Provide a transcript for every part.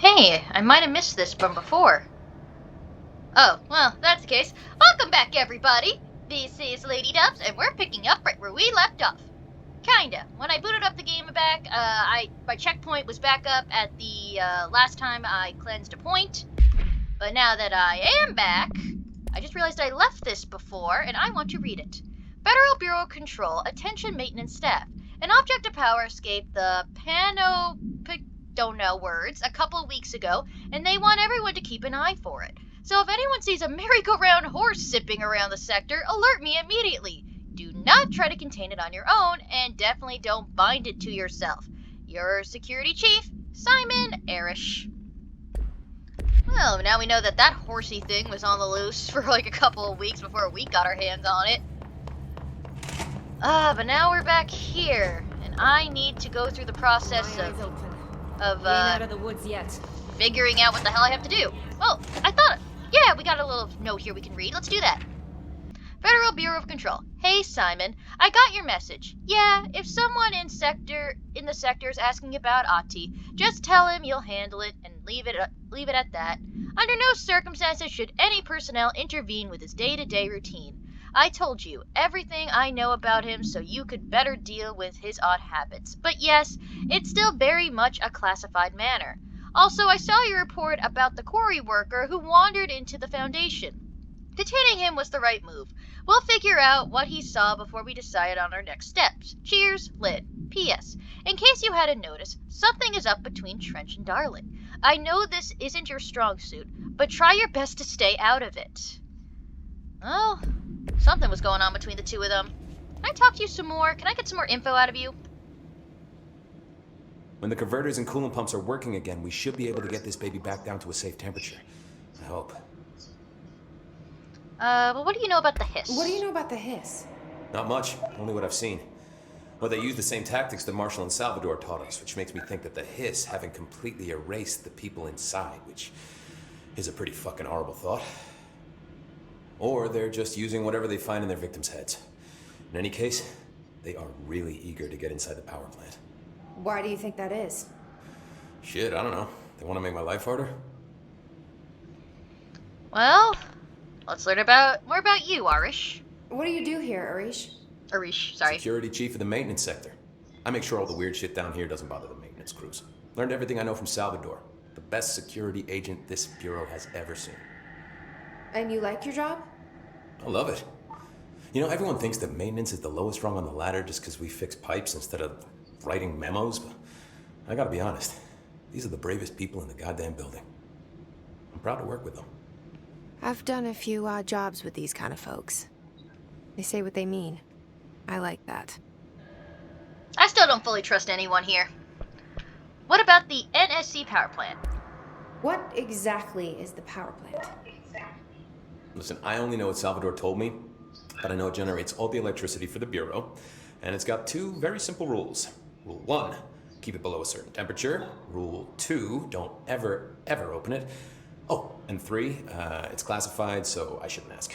Hey, I might have missed this from before. Oh, well, that's the case. Welcome back, everybody! This is Lady Dubs, and we're picking up right where we left off. Kinda. When I booted up the game back, my checkpoint was back up at the last time I cleansed a point. But now that I am back, I just realized I left this before, and I want to read it. Federal Bureau of Control, attention maintenance staff. An object of power escaped the don't know words a couple weeks ago, and they want everyone to keep an eye for it. So if anyone sees a merry-go-round horse zipping around the sector, alert me immediately. Do not try to contain it on your own, and definitely don't bind it to yourself. Your security chief, Simon Arish. Well, now we know that that horsey thing was on the loose for like a couple of weeks before we got our hands on it. But now we're back here, and I need to go through the process of out of the woods yet. figuring out what the hell I have to do. Well, yeah, we got a little note here we can read. Let's do that. Federal Bureau of Control. Hey, Simon, I got your message. Yeah, if someone in the sector is asking about Ati, just tell him you'll handle it and leave it at that. Under no circumstances should any personnel intervene with his day-to-day routine. I told you everything I know about him so you could better deal with his odd habits. But yes, it's still very much a classified matter. Also, I saw your report about the quarry worker who wandered into the Foundation. Detaining him was the right move. We'll figure out what he saw before we decide on our next steps. Cheers, Lynn. P.S. In case you hadn't noticed, something is up between Trench and Darling. I know this isn't your strong suit, but try your best to stay out of it. Well, something was going on between the two of them. Can I talk to you some more? Can I get some more info out of you? When the converters and coolant pumps are working again, we should be able to get this baby back down to a safe temperature. I hope. Well, what do you know about the hiss? What do you know about the hiss? Not much, only what I've seen. Well, they use the same tactics that Marshall and Salvador taught us, which makes me think that the hiss haven't completely erased the people inside, which is a pretty fucking horrible thought. Or they're just using whatever they find in their victims' heads. In any case, they are really eager to get inside the power plant. Why do you think that is? Shit, I don't know. They want to make my life harder? Well, let's learn more about you, Arish. What do you do here, Arish? Arish, sorry. Security chief of the maintenance sector. I make sure all the weird shit down here doesn't bother the maintenance crews. Learned everything I know from Salvador. The best security agent this bureau has ever seen. And you like your job? I love it. You know, everyone thinks that maintenance is the lowest rung on the ladder just because we fix pipes instead of writing memos, but I gotta be honest. These are the bravest people in the goddamn building. I'm proud to work with them. I've done a few odd jobs with these kind of folks. They say what they mean. I like that. I still don't fully trust anyone here. What about the NSC power plant? What exactly is the power plant? Listen, I only know what Salvador told me, but I know it generates all the electricity for the Bureau, and it's got two very simple rules. Rule 1, keep it below a certain temperature. Rule 2, don't ever open it. Oh, and 3, it's classified, so I shouldn't ask.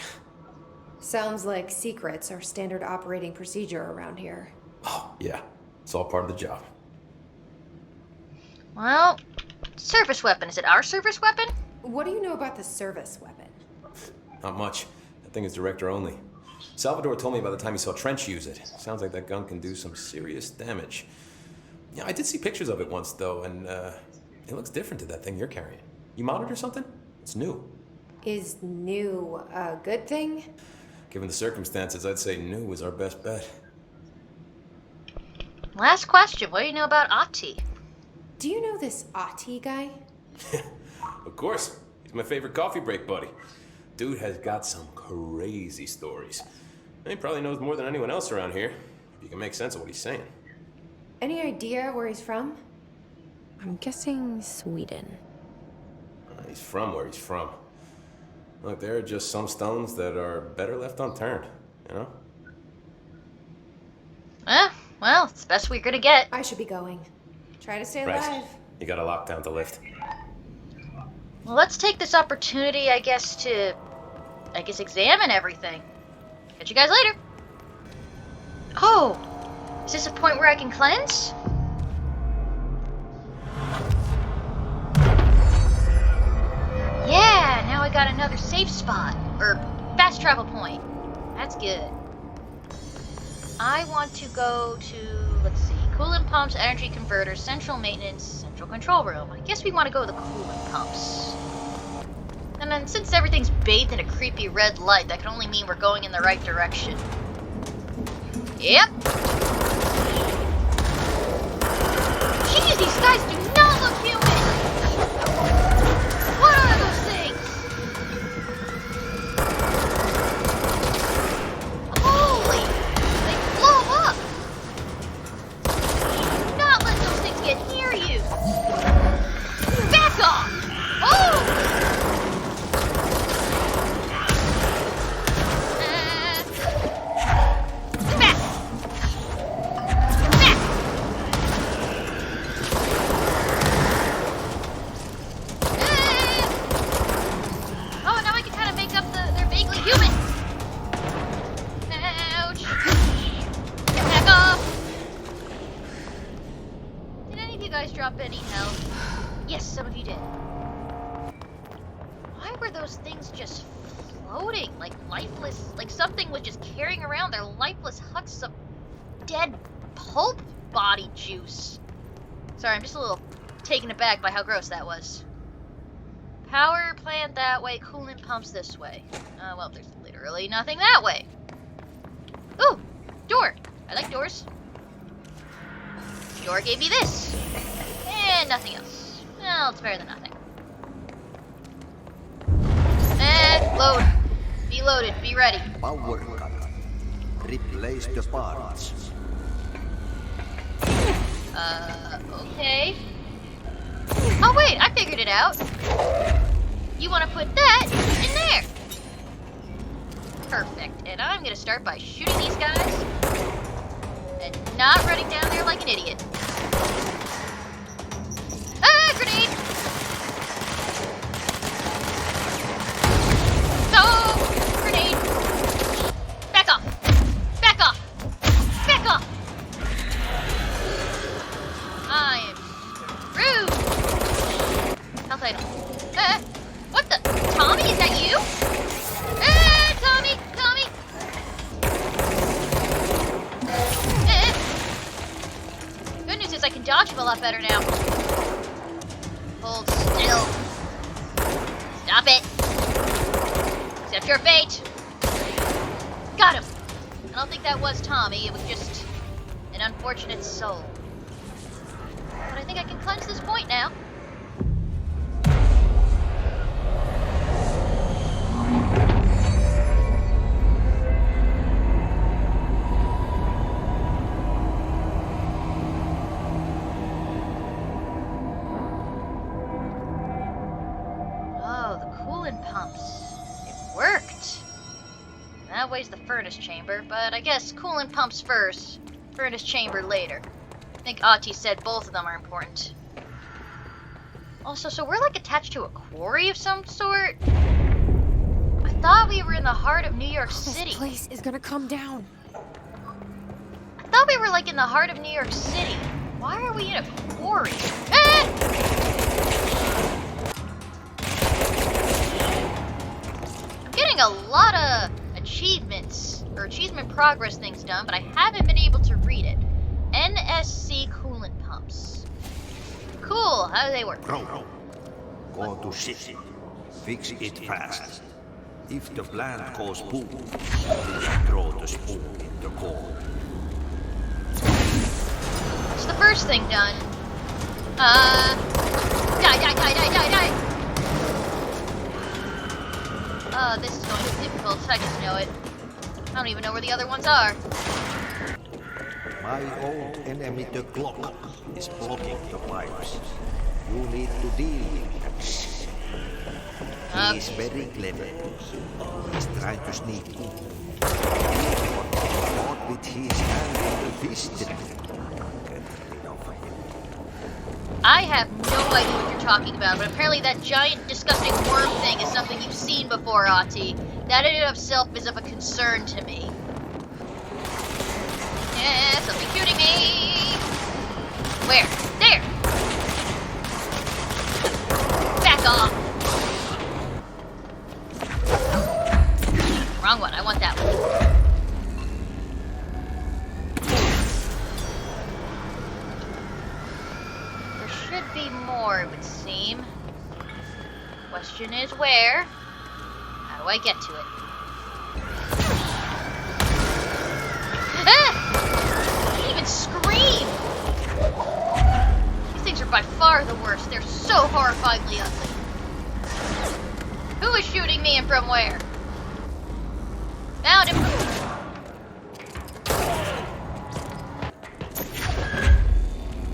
Sounds like secrets are standard operating procedure around here. Oh, yeah. It's all part of the job. Well, service weapon. Is it our service weapon? What do you know about the service weapon? Not much. That thing is director only. Salvador told me by the time he saw Trench use it. Sounds like that gun can do some serious damage. Yeah, I did see pictures of it once, though, and it looks different to that thing you're carrying. You modded or something? It's new. Is new a good thing? Given the circumstances, I'd say new was our best bet. Last question. What do you know about Ati? Do you know this Ati guy? Of course. He's my favorite coffee break buddy. Dude has got some crazy stories. And he probably knows more than anyone else around here, if you can make sense of what he's saying. Any idea where he's from? I'm guessing Sweden. He's from where he's from. Look, there are just some stones that are better left unturned, you know? Well, it's the best we're gonna get. I should be going. Try to stay Right. alive. You got a lockdown to lift. Well, let's take this opportunity, to examine everything. Catch you guys later. Oh, is this a point where I can cleanse? Janitor safe spot. Or fast travel point. That's good. I want to go to, let's see, coolant pumps, energy converters, central maintenance, central control room. I guess we want to go to the coolant pumps. And then since everything's bathed in a creepy red light, that can only mean we're going in the right direction. Yep. Jeez, these guys do not look human! What are those things? Holy! They blow up! Do not let those things get near you! Back off! Oh! Get back! Get back! Oh, now I can kind of make up they're vaguely human. Ouch. Get back off. Did any of you guys drop any health? Yes, some of you did. Why were those things just floating? Like lifeless, like something was just carrying around their lifeless husks of dead pulp body juice. Sorry, I'm just a little taken aback by how gross that was. Power plant that way, coolant pumps this way. Well, there's literally nothing that way. Ooh, door. I like doors. Door gave me this. And nothing else. Well, it's better than nothing. And load. Be loaded. Be ready. Power cut. Replace the parts. Okay. Oh wait, I figured it out. You want to put that in there. Perfect. And I'm gonna start by shooting these guys. And not running down there like an idiot. Ah, grenade! No! Grenade! Back off! Back off! Back off! I am rude! Health item. What the? Tommy, is that you? Tommy! Tommy! Good news is I can dodge him a lot better now. Hold still. Stop it. Accept your fate. Got him. I don't think that was Tommy. It was just an unfortunate soul. But I think I can cleanse this point now. That way's the furnace chamber, but I guess coolant pumps first, furnace chamber later. I think Ahti said both of them are important. Also, so we're like attached to a quarry of some sort? I thought we were in the heart of New York City. This place is gonna come down. I thought we were like in the heart of New York City. Why are we in a quarry? Ah! I'm getting a lot of achievements or achievement progress things done, but I haven't been able to read it. NSC coolant pumps. Cool. How do they work? Go to city. Fix it fast. If the plant goes boom, just throw the spoon in the bowl. It's the first thing done. Die. This is going to be difficult. I just know it. I don't even know where the other ones are. My old enemy, the clock, is blocking the pipes. You need to deal with him. He is very clever. He's trying to sneak in. Not with his hand in the fist. Get rid of him. I have no idea what you're talking about, but apparently that giant, disgusting worm thing is something you've seen before, Ahti. That in and of itself is of a concern to me. Yeah, something shooting me! Where? There! Back off! should be more, it would seem. Question is where? How do I get to it? Ah! They even scream! These things are by far the worst. They're so horrifyingly ugly. Who is shooting me and from where? Found him!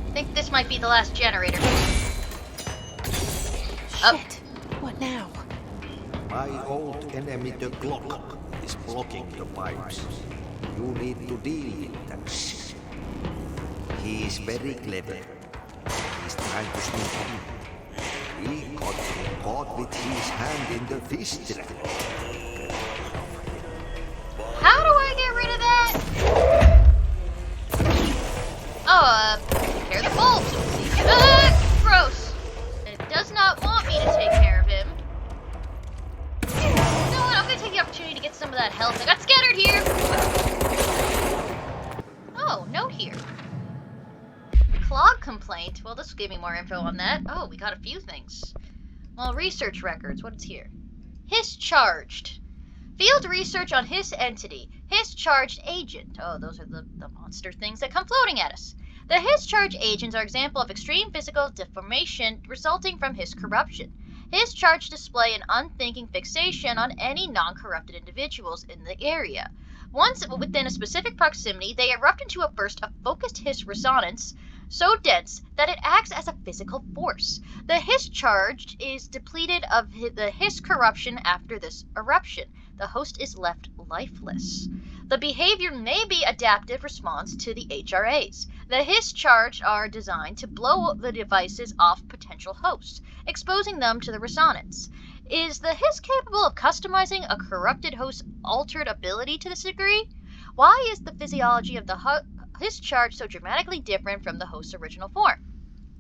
I think this might be the last generator. Shit. What now? My old enemy, the Glock, is blocking the pipes. You need to deal with that shit. He is very clever. He's trying to sneak in. He got caught with his hand in the fish trap. How do I get rid of that? Oh, tear the bulbs. Gross. It does not want me to take care of him. You know what? I'm gonna take the opportunity to get some of that health. I got scattered here. Oh, note here. Clog complaint. Well, this will give me more info on that. Oh, we got a few things. Well, research records. What's here? Hiss charged. Field research on Hiss entity. Hiss charged agent. Oh, those are the monster things that come floating at us. The Hiss charged agents are example of extreme physical deformation resulting from Hiss corruption. Hiss charged display an unthinking fixation on any non-corrupted individuals in the area. Once within a specific proximity, they erupt into a burst of focused Hiss resonance so dense that it acts as a physical force. The Hiss charged is depleted of the Hiss corruption after this eruption. The host is left lifeless. The behavior may be adaptive response to the HRAs. The Hiss charged are designed to blow the devices off potential hosts, exposing them to the resonance. Is the Hiss capable of customizing a corrupted host's altered ability to this degree? Why is the physiology of the Hiss charge so dramatically different from the host's original form?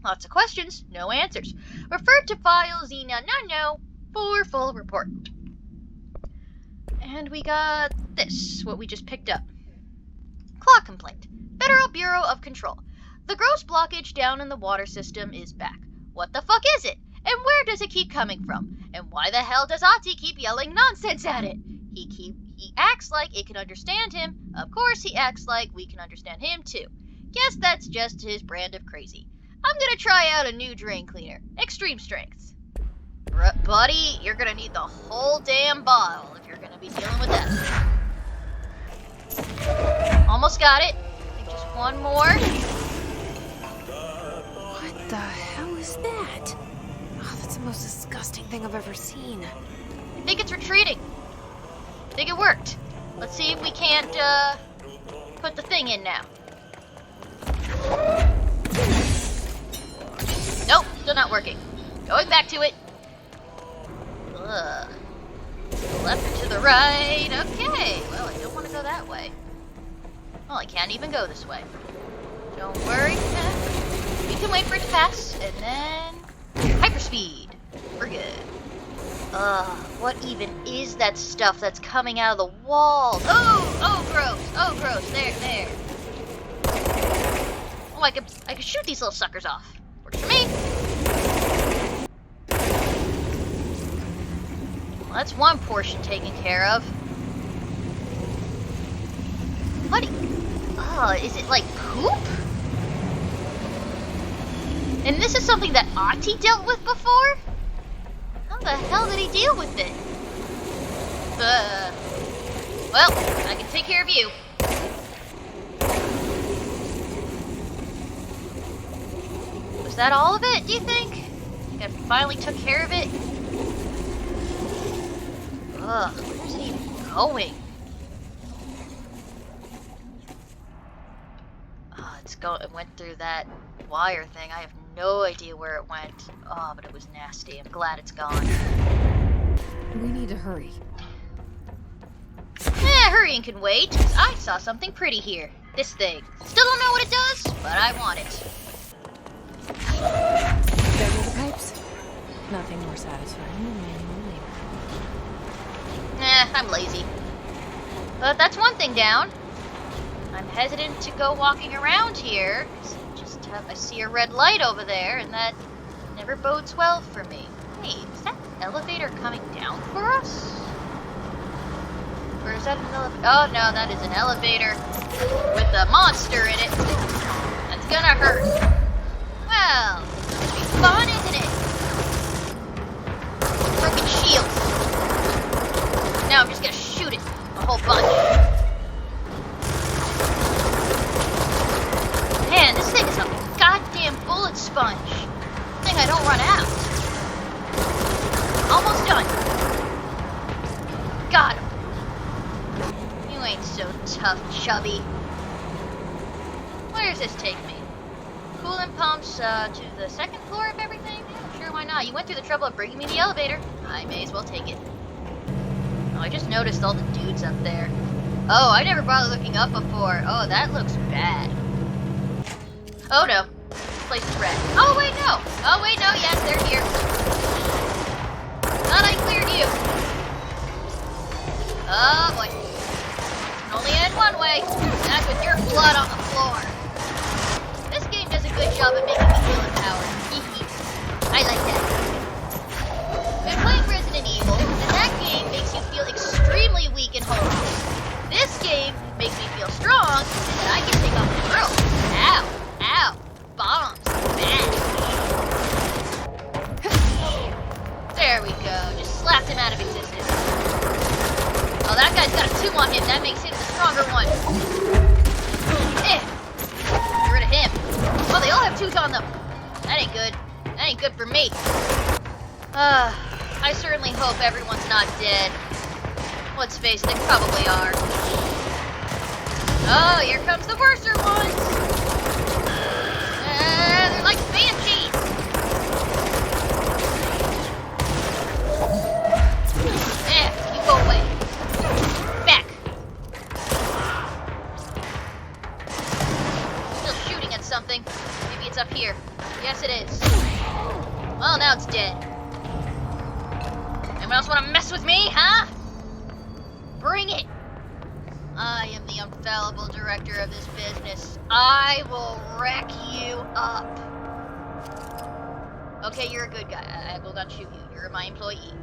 Lots of questions, no answers. Refer to file Xena no for full report. And we got this, what we just picked up. Clog complaint. Federal Bureau of Control. The gross blockage down in the water system is back. What the fuck is it? And where does it keep coming from? And why the hell does Ati keep yelling nonsense at it? He acts like it can understand him. Of course he acts like we can understand him too. Guess that's just his brand of crazy. I'm gonna try out a new drain cleaner. Extreme strength. Buddy, you're gonna need the whole damn bottle if you're gonna be dealing with that. Almost got it. I think just one more. What the hell is that? Oh, that's the most disgusting thing I've ever seen. I think it's retreating. I think it worked. Let's see if we can't, put the thing in now. Nope, still not working. Going back to it. Ugh. Left to the right. Okay. Well, I don't want to go that way. Well, I can't even go this way. Don't worry. We can wait for it to pass, and then hyperspeed. We're good. What even is that stuff that's coming out of the walls? Oh, gross. Oh, gross. There. Oh, I could shoot these little suckers off. Works for me. Well, that's one portion taken care of. What? Is it like poop? And this is something that Ati dealt with before? How the hell did he deal with it? Well, I can take care of you. Was that all of it, do you think? I finally took care of it? Ugh, where's he even going? It went through that wire thing. I have no idea where it went. Oh, but it was nasty. I'm glad it's gone. We need to hurry. Hurrying can wait. I saw something pretty here. This thing. Still don't know what it does, but I want it. There are the pipes. Nothing more satisfying than manual labor. I'm lazy. But that's one thing down. I'm hesitant to go walking around here, because it just I see a red light over there, and that never bodes well for me. Hey, is that elevator coming down for us? Or is that an elevator? Oh no, that is an elevator with a monster in it. That's gonna hurt. Well, it's gonna be fun, isn't it? Broken shields. Now I'm just gonna shoot it a whole bunch. Man, this thing is a goddamn bullet sponge. Good thing I don't run out. Almost done. Got him. You ain't so tough, chubby. Where does this take me? Coolant pumps to the second floor of everything? Yeah, sure, why not? You went through the trouble of bringing me the elevator. I may as well take it. Oh, I just noticed all the dudes up there. Oh, I never bothered looking up before. Oh, that looks bad. Oh no. This place is red. Oh wait, no. Oh wait, no. Yes, they're here. Thought I cleared you. Oh boy. Can only end one way. That's with your blood on the floor. This game does a good job of making me feel empowered. I like that. Been playing Resident Evil, and that game makes you feel extremely weak and hopeless. This game makes me feel strong, and that I can take on the world. Ow. Ow. Bombs. Bad. There we go. Just slapped him out of existence. Oh, that guy's got a 2 on him. That makes him the stronger one. Get rid of him. Oh, they all have 2s on them. That ain't good. That ain't good for me. I certainly hope everyone's not dead. Let's face it, they probably are. Oh, here comes the worser ones. They're like banshees. You go away. Back. Still shooting at something. Maybe it's up here. Yes, it is. Well, now it's dead. Anyone else want to mess with me, huh? Bring it. I am the infallible director of this business. I will wreck you up. Okay, you're a good guy. I will not shoot you. You're my employee.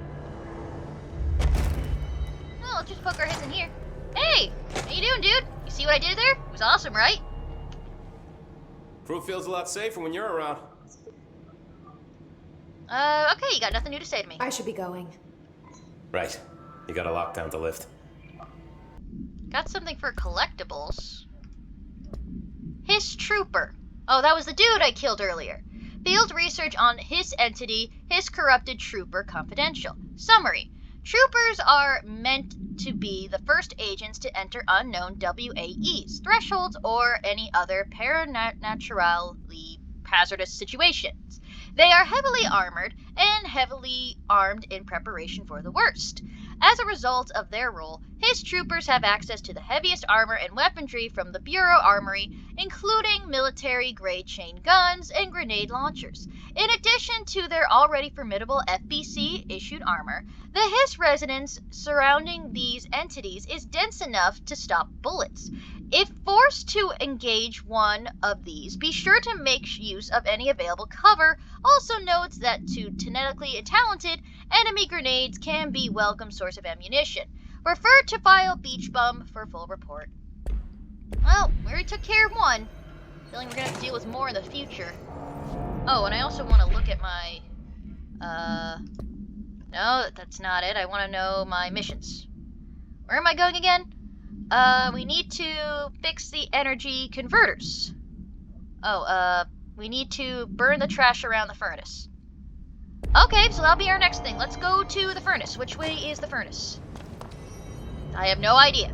Well, let's just poke our heads in here. Hey! How you doing, dude? You see what I did there? It was awesome, right? Crew feels a lot safer when you're around. Okay, you got nothing new to say to me. I should be going. Right. You got a lockdown to lift. Got something for collectibles. Hiss Trooper. Oh, that was the dude I killed earlier. Field research on Hiss entity, Hiss corrupted Trooper confidential. Summary. Troopers are meant to be the first agents to enter unknown WAEs, thresholds, or any other paranaturally hazardous situations. They are heavily armored and heavily armed in preparation for the worst. As a result of their role, Hiss troopers have access to the heaviest armor and weaponry from the Bureau Armory, including military-grade chain guns and grenade launchers. In addition to their already formidable FBC-issued armor, the Hiss resonance surrounding these entities is dense enough to stop bullets. If forced to engage one of these, be sure to make use of any available cover. Also notes that to genetically talented, enemy grenades can be a welcome source of ammunition. Refer to file Beach Bum for full report. Well, we already took care of one. Feeling we're gonna have to deal with more in the future. Oh, and I also want to look at my... No, that's not it. I want to know my missions. Where am I going again? We need to fix the energy converters. Oh, we need to burn the trash around the furnace. Okay, so that'll be our next thing. Let's go to the furnace. Which way is the furnace? I have no idea.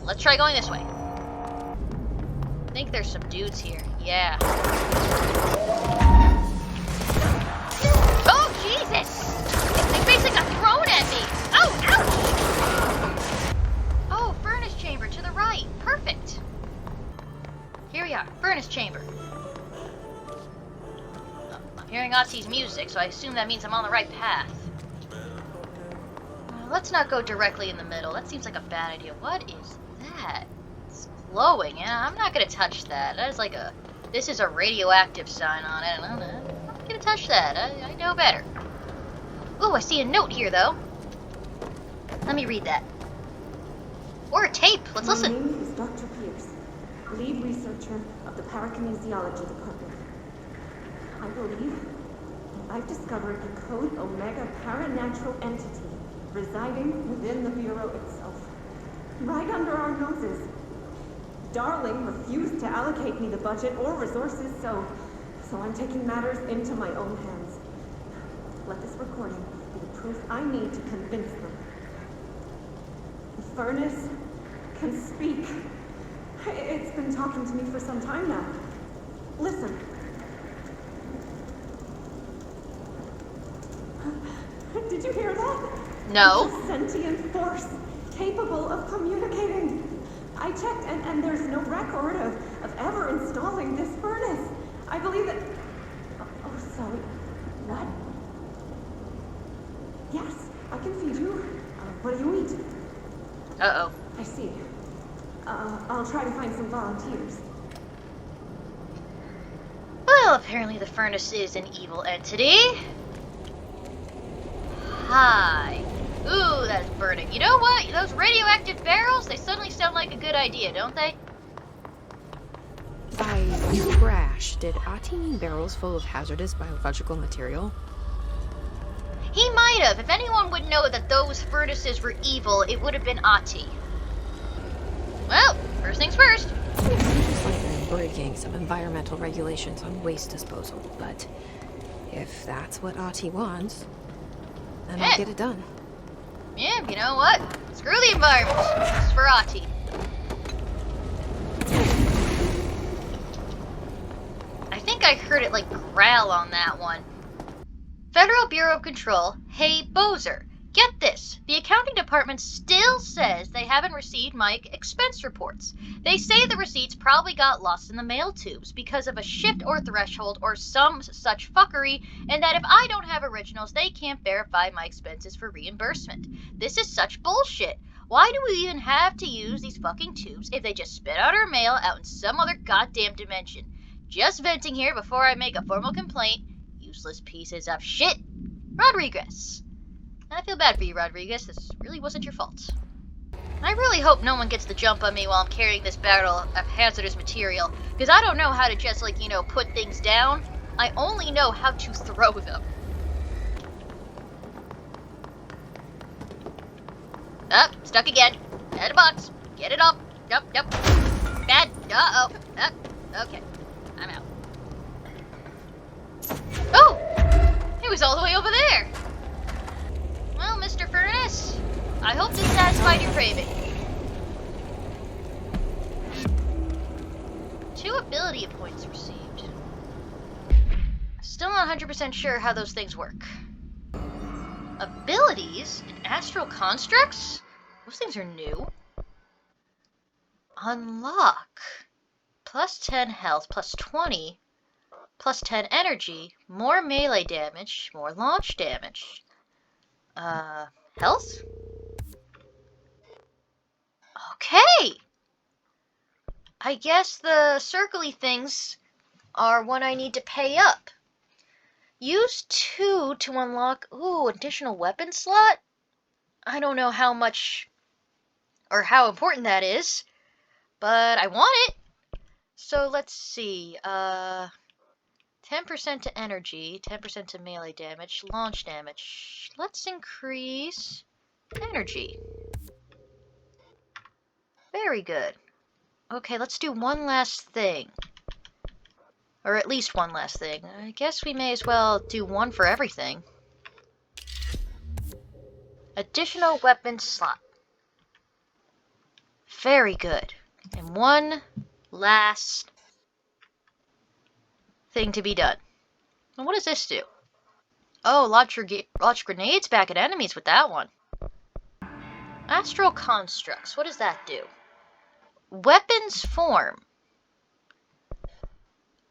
Let's try going this way. I think there's some dudes here. Yeah. Oh, Jesus! They basically got thrown at me! Oh, ouch! Oh, furnace chamber to the right. Perfect. Here we are. Furnace chamber. Oh, I'm hearing Otzi's music, so I assume that means I'm on the right path. Let's not go directly in the middle. That seems like a bad idea. What is that? It's glowing. Yeah, I'm not gonna touch that. That is like a This is a radioactive sign on it. I'm not gonna touch that. I know better. Ooh, I see a note here, though. Let me read that. Or a tape. Let's listen. My name is Dr. Pierce, lead researcher of the Parakinesiology Department. I believe I've discovered a Code Omega paranatural entity residing within the Bureau itself. Right under our noses. Darling refused to allocate me the budget or resources, so I'm taking matters into my own hands. Let this recording be the proof I need to convince them. The furnace can speak. It's been talking to me for some time now. Listen. Did you hear that? No. It's a sentient force capable of communicating. I checked, and there's no record of ever installing this furnace. I believe that... Oh, sorry. What? Yes, I can feed you. What do you eat? Uh-oh. I see. I'll try to find some volunteers. Well, apparently the furnace is an evil entity. Hi. Ooh, that's burning. You know what? Those radioactive barrels, they suddenly sound like a good idea, don't they? By crash, did Ati mean barrels full of hazardous biological material? He might have. If anyone would know that those furnaces were evil, it would have been Ati. Well, first things first. Seems like they're breaking some environmental regulations on waste disposal, but if that's what Ati wants, then I'll get it done. Yeah, you know what? Screw the environment. This is for Ati. I think I heard it like growl on that one. Federal Bureau of Control, hey Bozer. Get this, the accounting department still says they haven't received my expense reports. They say the receipts probably got lost in the mail tubes because of a shift or threshold or some such fuckery, and that if I don't have originals, they can't verify my expenses for reimbursement. This is such bullshit. Why do we even have to use these fucking tubes if they just spit out our mail out in some other goddamn dimension? Just venting here before I make a formal complaint. Useless pieces of shit. Rodriguez. I feel bad for you, Rodriguez. This really wasn't your fault. I really hope no one gets the jump on me while I'm carrying this barrel of hazardous material, because I don't know how to just, like, put things down. I only know how to throw them. Up, stuck again. Out of box. Get it up. Yep. Bad. Uh-oh. Okay. I'm out. Oh! It was all the way over there! Well, Mr. Furnace, I hope this satisfied your craving. 2 ability points received. Still not 100% sure how those things work. Abilities and astral constructs? Those things are new. Unlock. Plus 10 health, plus 20, plus 10 energy, more melee damage, more launch damage. Health? Okay! I guess the circly things are what I need to pay up. Use 2 to unlock, additional weapon slot? I don't know how much or how important that is, but I want it. So let's see, 10% to energy, 10% to melee damage, launch damage. Let's increase energy. Very good. Okay, let's do one last thing. Or at least one last thing. I guess we may as well do one for everything. Additional weapon slot. Very good. And one last thing to be done. And what does this do? Oh, launch grenades back at enemies with that one. Astral constructs. What does that do? Weapons form.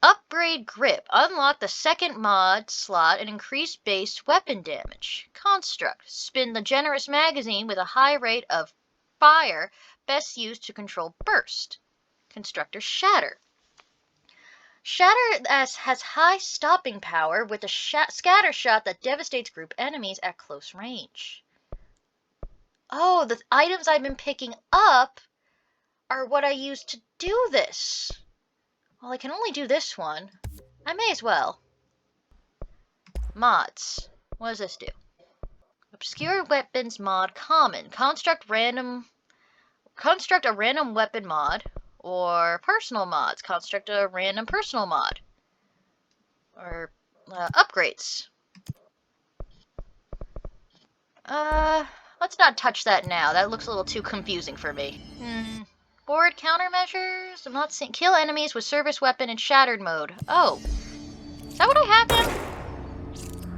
Upgrade grip. Unlock the second mod slot and increase base weapon damage. Construct. Spin the generous magazine with a high rate of fire, best used to control burst. Constructor shatter. Shatter has high stopping power with a scatter shot that devastates group enemies at close range. Oh, the items I've been picking up are what I use to do this. Well, I can only do this one. I may as well. Mods. What does this do? Obscure weapons mod common. Construct a random weapon mod. Or personal mods. Construct a random personal mod. Or upgrades. Let's not touch that now. That looks a little too confusing for me. Board countermeasures? I'm not seeing. Kill enemies with service weapon in shattered mode. Oh. Is that what I have now?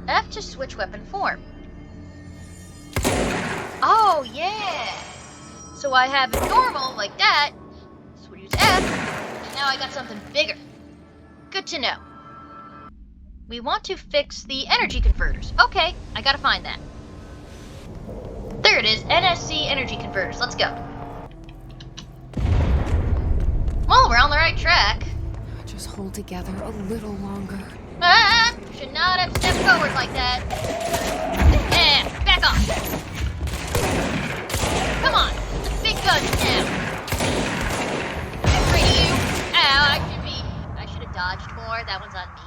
F to switch weapon form. Oh, yeah. So I have normal, like that. So we use F. And now I got something bigger. Good to know. We want to fix the energy converters. Okay, I gotta find that. There it is, NSC energy converters. Let's go. Well, we're on the right track. Just hold together a little longer. Should not have stepped forward like that. Back off. Come on, the big guns now. Free you. Ow, I should have dodged more. That one's on me.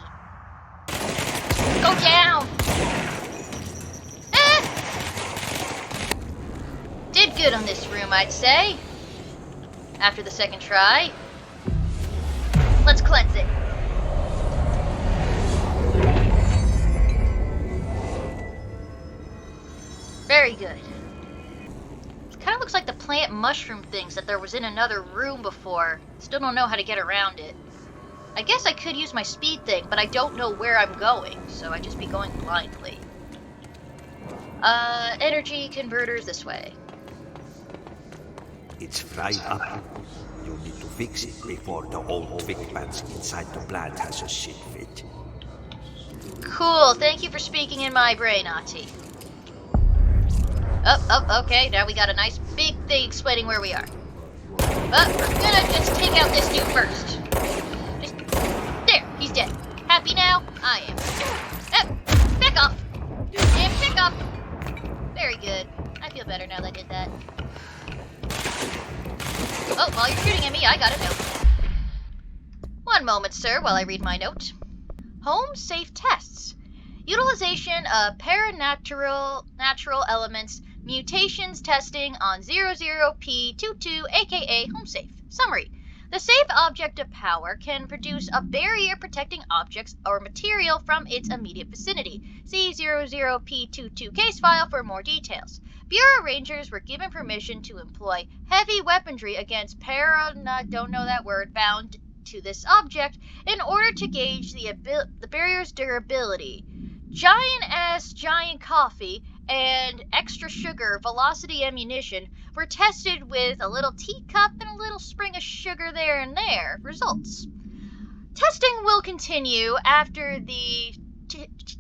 Go down. Did good on this room, I'd say. After the second try. Let's cleanse it. Very good. It kind of looks like the plant mushroom things that there was in another room before. Still don't know how to get around it. I guess I could use my speed thing, but I don't know where I'm going, so I'd just be going blindly. Energy converters this way. It's fried up. You need to fix it before the old Vic bats inside the plant has a shit fit. Cool, thank you for speaking in my brain, Ati. Okay, now we got a nice big thing explaining where we are. But we're gonna just take out this dude first. There, he's dead. Happy now? I am. Pick up! And pick up! Very good. I feel better now that I did that. Oh, while you're shooting at me, I got a note. One moment, sir, while I read my note. Home safe tests. Utilization of natural elements, mutations testing on 00P22, aka home safe. Summary. The safe object of power can produce a barrier protecting objects or material from its immediate vicinity. See 00P22 case file for more details. Bureau Rangers were given permission to employ heavy weaponry against don't know that word, bound to this object in order to gauge the barrier's durability. Giant coffee and extra sugar velocity ammunition were tested with a little teacup and a little spring of sugar there and there. Results. Testing will continue after the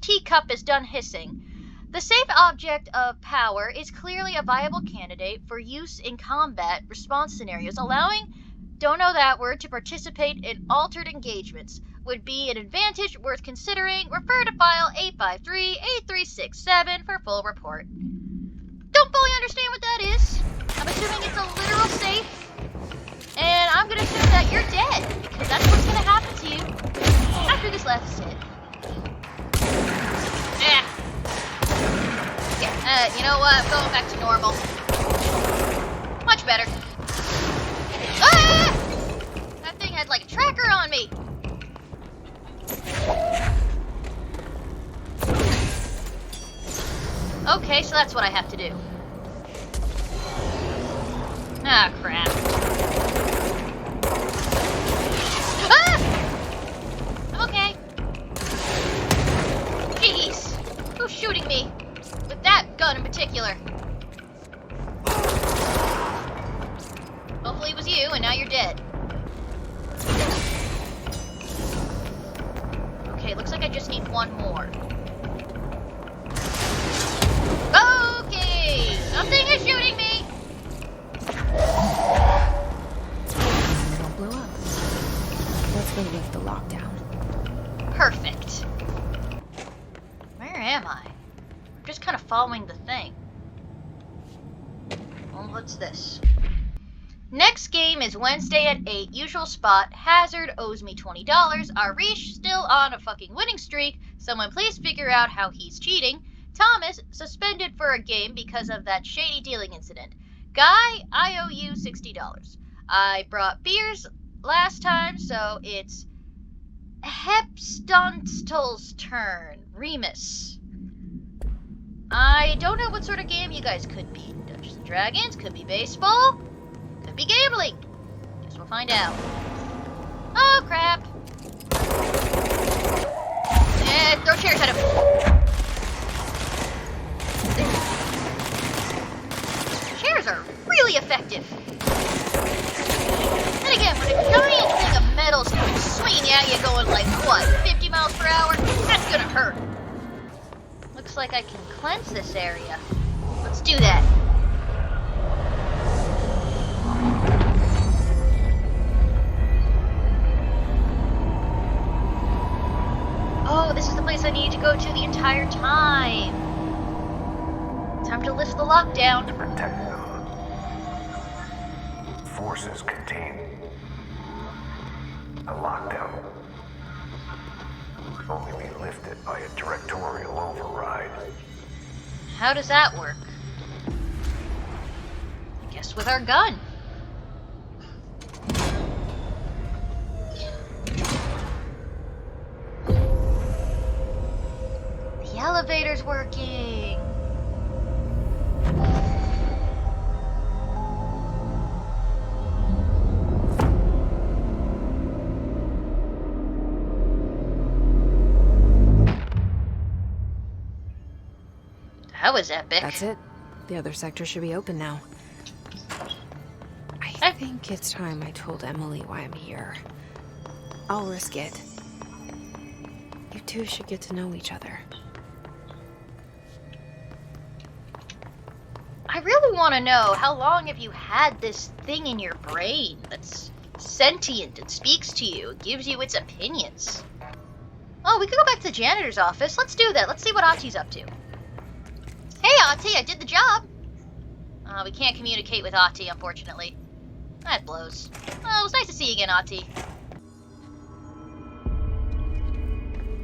teacup is done hissing. The safe object of power is clearly a viable candidate for use in combat response scenarios, allowing don't know that word to participate in altered engagements. Would be an advantage worth considering. Refer to file 853-8367 for full report. Don't fully understand what that is. I'm assuming it's a literal safe. And I'm going to assume that you're dead, because that's what's going to happen to you after this last hit. Yeah, you know what? I'm going back to normal. Much better. Ah! That thing had like a tracker on me. Okay, so that's what I have to do. Ah, crap. Ah! I'm okay. Jeez. Who's shooting me? With that gun in particular. Hopefully it was you, and now you're dead. Okay, looks like I just need one more. Okay! Something is shooting me! Don't blow up. Let's go lift the lockdown. am I? I'm just kind of following the thing. Well, what's this? Next game is Wednesday at 8, usual spot. Hazard owes me $20. Arish still on a fucking winning streak. Someone please figure out how he's cheating. Thomas suspended for a game because of that shady dealing incident. Guy, I owe you $60. I brought beers last time, so it's Hepstonstall's turn. Remus. I don't know what sort of game you guys could be. Dungeons and Dragons, could be baseball, could be gambling. Guess we'll find out. Oh, crap. Yeah, throw chairs at him. Chairs are really effective. Then again, when a giant thing of metal's swinging at you going like, what, 50 miles per hour? That's gonna hurt. Looks like I can cleanse this area. Let's do that. Oh, this is the place I need to go to the entire time. Time to lift the lockdown. Protect them. Forces contain a lockdown. Only be lifted by a directorial override. How does that work? I guess with our gun. The elevator's working. That was epic. That's it. The other sector should be open now. I think it's time I told Emily why I'm here. I'll risk it. You two should get to know each other. I really want to know, how long have you had this thing in your brain that's sentient and speaks to you, gives you its opinions? Oh, we could go back to the janitor's office. Let's do that. Let's see what Ati's up to. Hey, Ati, I did the job. We can't communicate with Ati, unfortunately. That blows. Oh, it was nice to see you again, Ati.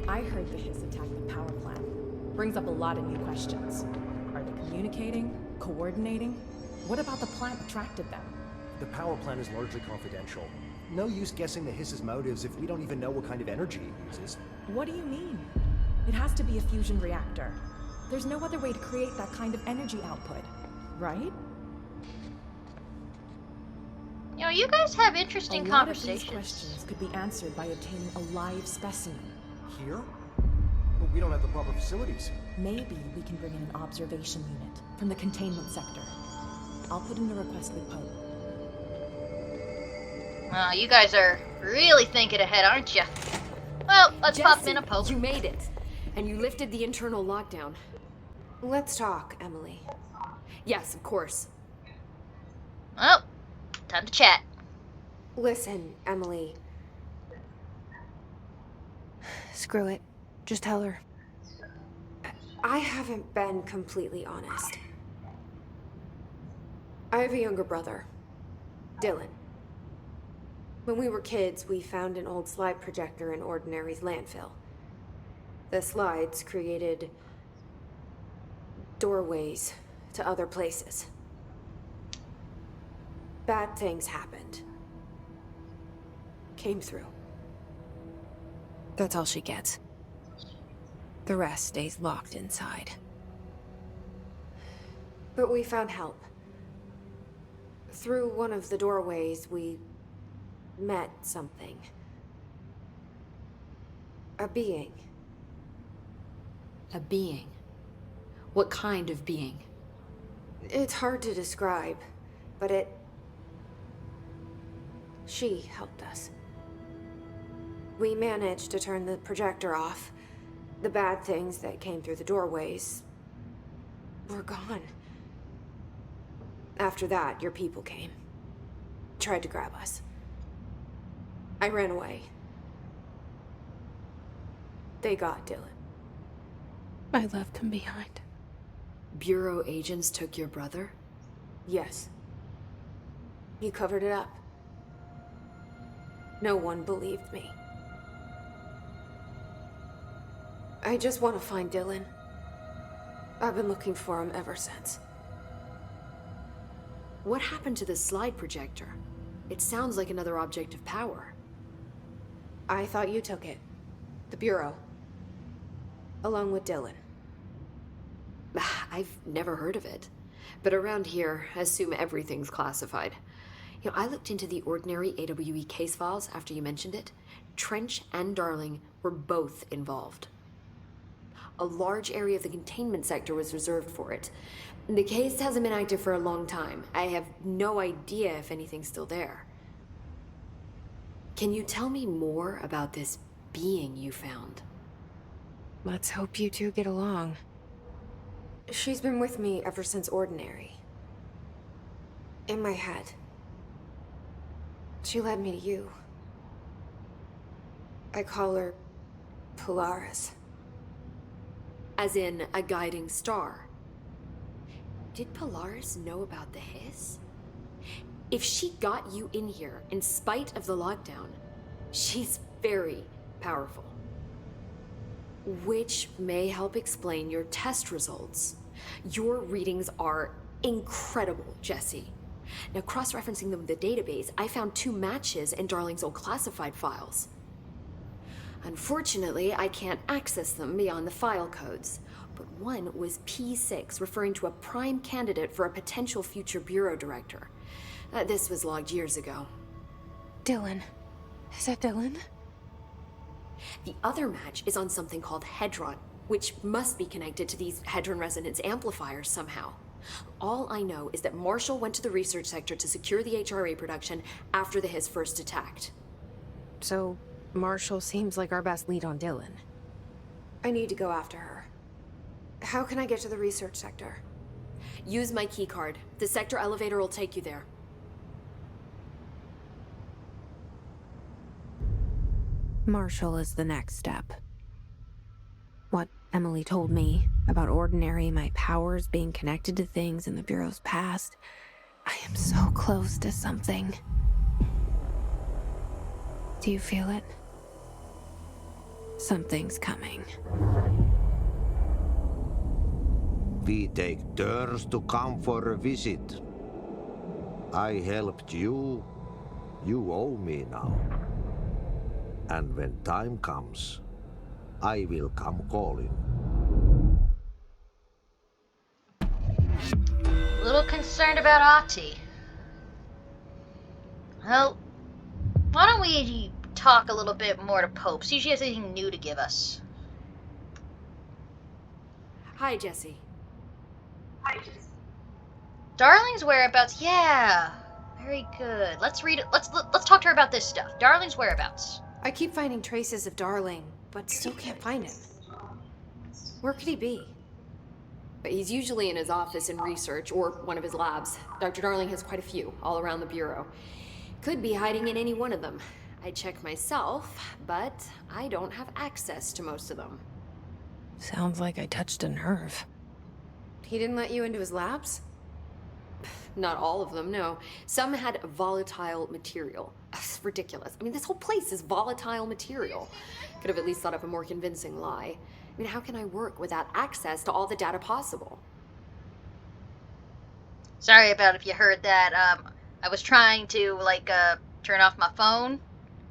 I heard the Hiss attacked the power plant. Brings up a lot of new questions. Are they communicating? Coordinating? What about the plant attracted them? The power plant is largely confidential. No use guessing the Hiss's motives if we don't even know what kind of energy it uses. What do you mean? It has to be a fusion reactor. There's no other way to create that kind of energy output, right? You know, you guys have interesting conversations. A lot of these questions could be answered by obtaining a live specimen. Here? But we don't have the proper facilities. Maybe we can bring in an observation unit from the containment sector. I'll put in a request with Pope. You guys are really thinking ahead, aren't you? Well, let's pop in a Pope. You made it, and you lifted the internal lockdown. Let's talk, Emily. Yes, of course. Well, time to chat. Listen, Emily. Screw it. Just tell her. I haven't been completely honest. I have a younger brother, Dylan. When we were kids, we found an old slide projector in Ordinary's landfill. The slides created doorways to other places. Bad things happened. Came through. That's all she gets. The rest stays locked inside. But we found help. Through one of the doorways, we met something. A being. A being? What kind of being? It's hard to describe, but she helped us. We managed to turn the projector off. The bad things that came through the doorways were gone. After that, your people came. Tried to grab us. I ran away. They got Dylan. I left him behind. Bureau agents took your brother? Yes. You covered it up. No one believed me. I just want to find Dylan. I've been looking for him ever since. What happened to the slide projector? It sounds like another object of power. I thought you took it. The Bureau. Along with Dylan. I've never heard of it. But around here, I assume everything's classified. You know, I looked into the ordinary AWE case files after you mentioned it. Trench and Darling were both involved. A large area of the containment sector was reserved for it. The case hasn't been active for a long time. I have no idea if anything's still there. Can you tell me more about this being you found? Let's hope you two get along. She's been with me ever since Ordinary. In my head. She led me to you. I call her Polaris. As in a guiding star. Did Polaris know about the hiss? If she got you in here in spite of the lockdown, she's very powerful. Which may help explain your test results. Your readings are incredible, Jesse. Now, cross-referencing them with the database, I found 2 matches in Darling's old classified files. Unfortunately, I can't access them beyond the file codes, but one was P6, referring to a prime candidate for a potential future bureau director. This was logged years ago. Dylan. Is that Dylan? The other match is on something called Hedron, which must be connected to these Hedron resonance amplifiers somehow. All I know is that Marshall went to the research sector to secure the HRA production after the hiss first attacked. So, Marshall seems like our best lead on Dylan. I need to go after her. How can I get to the research sector? Use my keycard. The sector elevator will take you there. Marshall is the next step. What Emily told me about Ordinary, my powers being connected to things in the Bureau's past, I am so close to something. Do you feel it? Something's coming. We take turns to come for a visit. I helped you. You owe me now. And when time comes, I will come calling. A little concerned about Ahti. Well, why don't we talk a little bit more to Pope, see if she has anything new to give us. Hi, Jesse. Darling's whereabouts, yeah. Very good. Let's read it. Let's talk to her about this stuff. Darling's whereabouts. I keep finding traces of Darling, but still can't find him. Where could he be? But he's usually in his office in research, or one of his labs. Dr. Darling has quite a few, all around the Bureau. Could be hiding in any one of them. I check myself, but I don't have access to most of them. Sounds like I touched a nerve. He didn't let you into his labs? Not all of them, no. Some had volatile material. It's ridiculous. I mean, this whole place is volatile material. Could have at least thought of a more convincing lie. I mean, how can I work without access to all the data possible? Sorry about if you heard that. I was trying to, turn off my phone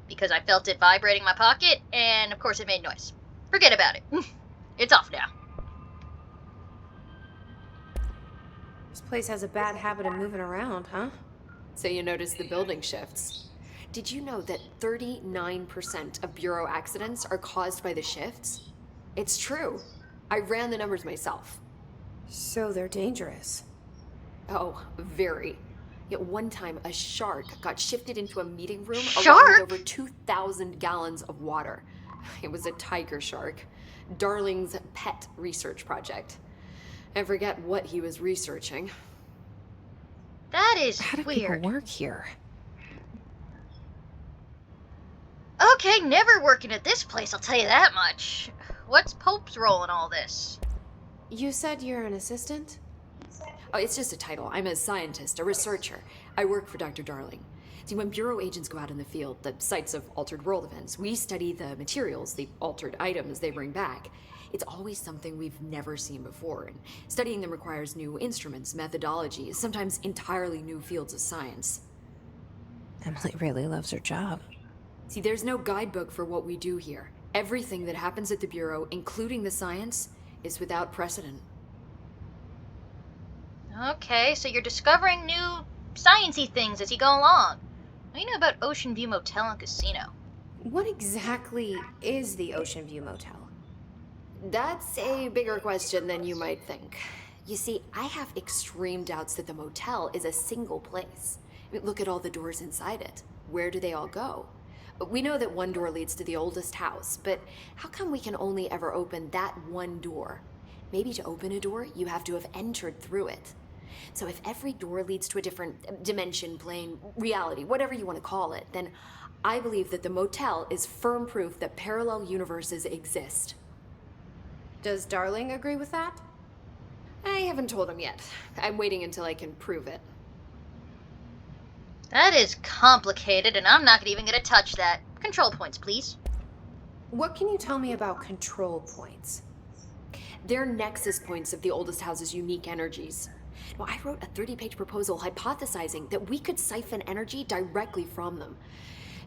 because I felt it vibrating my pocket, and of course it made noise. Forget about it. It's off now. This place has a bad habit of moving around, huh? So you notice the building shifts. Did you know that 39% of Bureau accidents are caused by the shifts? It's true. I ran the numbers myself. So they're dangerous. Oh, very. Yet one time, a shark got shifted into a meeting room Shark? along with over 2,000 gallons of water. It was a tiger shark. Darling's pet research project. I forget what he was researching. That is How do weird. people work here? Okay, never working at this place, I'll tell you that much. What's Pope's role in all this? You said you're an assistant? Oh, it's just a title. I'm a scientist, a researcher. I work for Dr. Darling. See, when Bureau agents go out in the field, the sites of altered world events, we study the materials, the altered items they bring back. It's always something we've never seen before, and studying them requires new instruments, methodologies, sometimes entirely new fields of science. Emily really loves her job. See, there's no guidebook for what we do here. Everything that happens at the Bureau, including the science, is without precedent. Okay, so you're discovering new sciencey things as you go along. What do you know about Ocean View Motel and Casino? What exactly is the Ocean View Motel? That's a bigger question than you might think. You see, I have extreme doubts that the motel is a single place. I mean, look at all the doors inside it. Where do they all go? We know that one door leads to the oldest house, but how come we can only ever open that one door? Maybe to open a door, you have to have entered through it. So if every door leads to a different dimension, plane, reality, whatever you want to call it, then I believe that the motel is firm proof that parallel universes exist. Does Darling agree with that? I haven't told him yet. I'm waiting until I can prove it. That is complicated, and I'm not even going to touch that. Control points, please. What can you tell me about control points? They're nexus points of the oldest house's unique energies. Well, I wrote a 30-page proposal hypothesizing that we could siphon energy directly from them.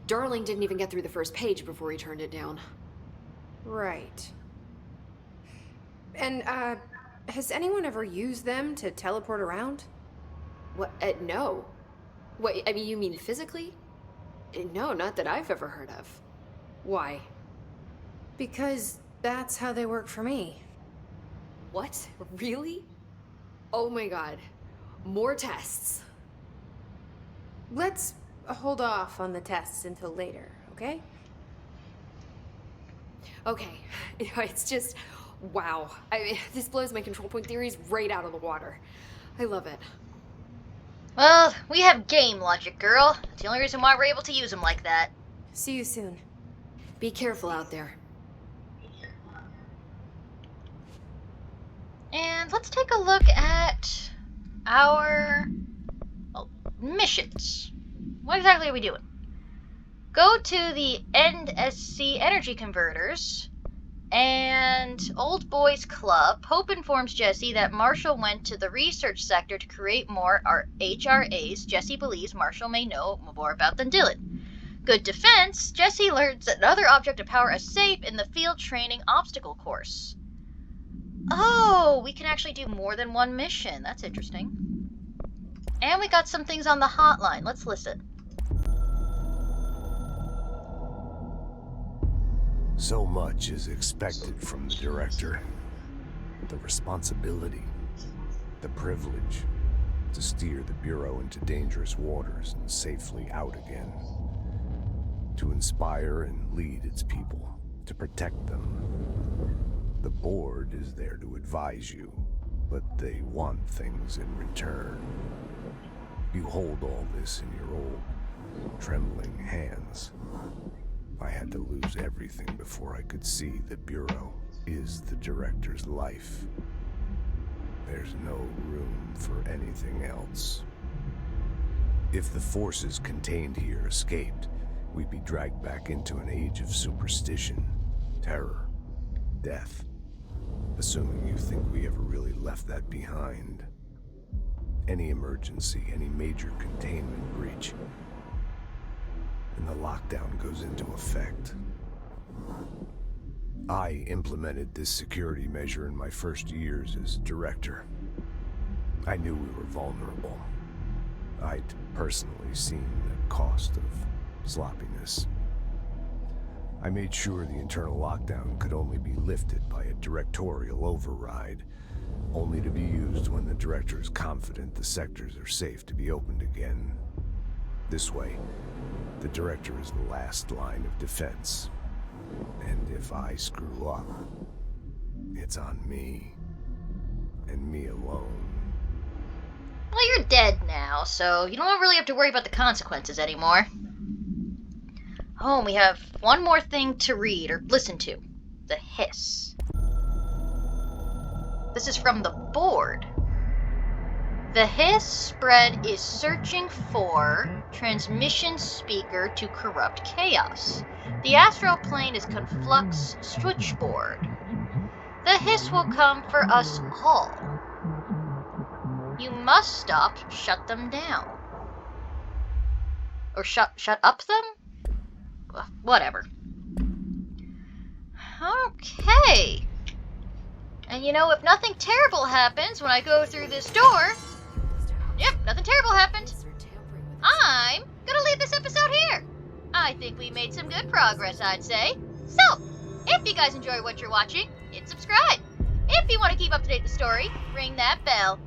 Darling didn't even get through the first page before he turned it down. Right. And, has anyone ever used them to teleport around? What? No. What, I mean, you mean physically? No, not that I've ever heard of. Why? Because that's how they work for me. What? Really? Oh my god. More tests. Let's hold off on the tests until later, okay? Okay. It's just, wow. I mean, this blows my control point theories right out of the water. I love it. Well, we have game logic, girl. It's the only reason why we're able to use them like that. See you soon. Be careful out there. And let's take a look at our missions. What exactly are we doing? Go to the NSC energy converters and Old Boys Club. Hope informs Jesse that Marshall went to the research sector to create more HRAs. Jesse believes Marshall may know more about than Dylan. Good defense. Jesse learns that another object of power is safe in the field training obstacle course. Oh, we can actually do more than one mission. That's interesting. And we got some things on the hotline. Let's listen. So much is expected from the director. The responsibility, the privilege to steer the Bureau into dangerous waters and safely out again. To inspire and lead its people, to protect them. The board is there to advise you, but they want things in return. You hold all this in your old, trembling hands. I had to lose everything before I could see the Bureau is the director's life. There's no room for anything else. If the forces contained here escaped, we'd be dragged back into an age of superstition, terror, death. Assuming you think we ever really left that behind. Any emergency, any major containment breach, and the lockdown goes into effect. I implemented this security measure in my first years as director. I knew we were vulnerable. I'd personally seen the cost of sloppiness. I made sure the internal lockdown could only be lifted by a directorial override, only to be used when the director is confident the sectors are safe to be opened again. This way, the director is the last line of defense. And if I screw up, it's on me. And me alone. Well, you're dead now, so you don't really have to worry about the consequences anymore. Oh, and we have one more thing to read or listen to. The hiss. This is from the board. The Hiss spread is searching for transmission speaker to corrupt chaos. The astral plane is Conflux switchboard. The Hiss will come for us all. You must stop, shut them down. Or shut up them? Whatever. Okay. And you know, if nothing terrible happens when I go through this door... Yep, nothing terrible happened. I'm gonna leave this episode here. I think we made some good progress, I'd say. So, if you guys enjoy what you're watching, hit subscribe. If you want to keep up to date with the story, ring that bell.